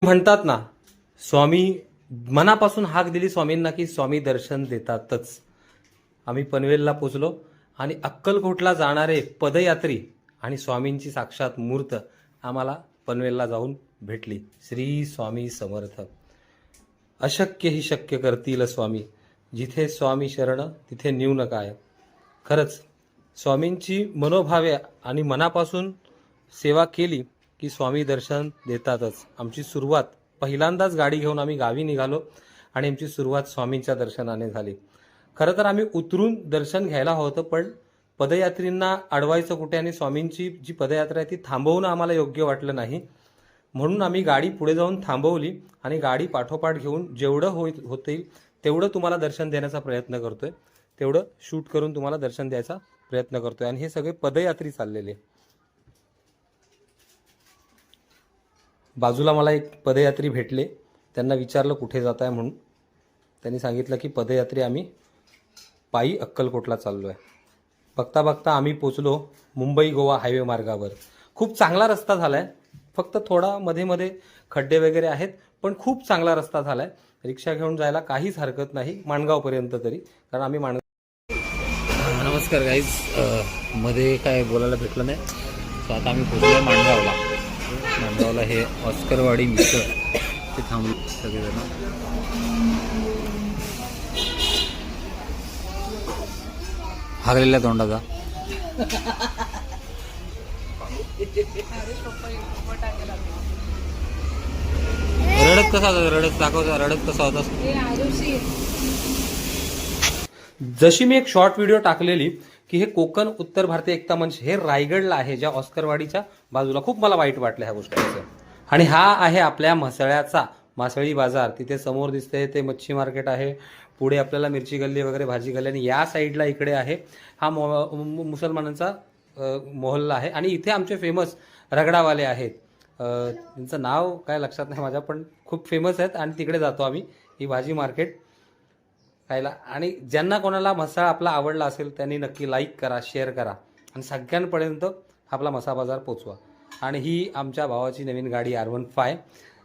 म्हणतात ना, स्वामी मनापासून हाक दिली स्वामींना की स्वामी दर्शन देतातच. आम्ही पनवेलला पोचलो आणि अक्कलकोटला जाणारे पदयात्री आणि स्वामींची साक्षात मूर्त आम्हाला पनवेलला जाऊन भेटली. श्री स्वामी समर्थ. अशक्य ही शक्य करतील स्वामी. जिथे स्वामी शरण तिथे न्यून काय. खरंच स्वामींची मनोभावे आणि मनापासून सेवा केली की स्वामी दर्शन देतातच. आमची सुरुवात पहिल्यांदाच गाडी घेऊन आम्ही गावी निघालो आणि आमची सुरुवात स्वामींच्या दर्शनाने झाली. खरं तर आम्ही उतरून दर्शन घ्यायला होतं, पण पदयात्रींना अडवायचं कुठे आणि स्वामींची जी पदयात्रा आहे ती थांबवणं आम्हाला योग्य वाटलं नाही. म्हणून आम्ही गाडी पुढे जाऊन थांबवली आणि गाडी पाठोपाठ घेऊन जेवढं होतील तेवढं तुम्हाला दर्शन देण्याचा प्रयत्न करतोय, तेवढं शूट करून तुम्हाला दर्शन द्यायचा प्रयत्न करतोय. आणि हे सगळे पदयात्री चाललेले. बाजूला मला एक पदयात्री भेटले. त्यांना विचारलं कुठे जात आहे म्हणून. त्यांनी सांगितलं की पदयात्री आम्ही पायी अक्कलकोटला चाललो आहे. बघता बघता आम्ही पोचलो मुंबई गोवा हायवे मार्गावर. खूप चांगला रस्ता झाला आहे. फक्त थोडा मध्ये मध्ये खड्डे वगैरे आहेत, पण खूप चांगला रस्ता झाला आहे. रिक्षा घेऊन जायला काहीच हरकत नाही, माणगावपर्यंत तरी. कारण आम्ही नमस्कार गाईज, मध्ये काय बोलायला भेटलं नाही. सो आता आम्ही पोचलो माणगावला. माणगावला हे ऑस्करवाडी मिसळ ते थांबलो सगळेजण. हागलेल्या तोंडाचा रडत कसा होता, रडत दाखवता, रडत कसा होता. जशी मी एक शॉर्ट व्हिडिओ टाकलेली की हे कोकण उत्तर भारतीय एकता मंच हे रायगडला आहे, ज्या ऑस्करवाडीच्या बाजूला. खूप मला वाईट वाटलं ह्या गोष्टीचं. आणि हा आहे आपल्या म्हसळ्याचा मासळी बाजार. तिथे समोर दिसते ते मच्छी मार्केट आहे. पुढे आपल्याला मिरची गल्ली वगैरे भाजी गल्ली, आणि या साईडला इकडे आहे हा मुसलमानांचा मोहल्ला आहे. आणि इथे आमचे फेमस रगडावाले आहेत. त्यांचं नाव काय लक्षात नाही माझ्या, पण खूप फेमस आहेत. आणि तिकडे जातो आम्ही ही भाजी मार्केट खायला. आणि ज्यांना कोणाला मसाला आपला आवडला असेल त्यांनी नक्की लाईक करा, शेअर करा आणि सगळ्यांपर्यंत आपला मसाला बाजार पोचवा. आणि ही आमच्या भावाची नवीन गाडी R15.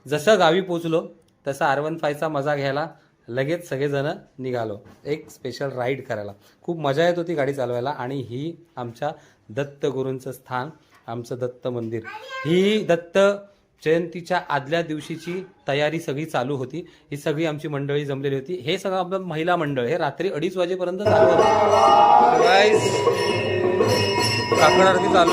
जसं गावी पोचलो तसं R15चा मजा घ्यायला लगेच सगळेजण निघालो एक स्पेशल राईड करायला. खूप मजा येत होती गाडी चालवायला. आणि ही आमच्या दत्तगुरूंचं स्थान, आमचं दत्त मंदिर. ही दत्त जयंतीच्या आदल्या दिवशीची तयारी सगळी चालू होती. ही सगळी आमची मंडळी जमलेली होती. हे सगळं आपलं महिला मंडळ हे रात्री 2:30 वाजेपर्यंत चालू होतं. काकड आरती चालू.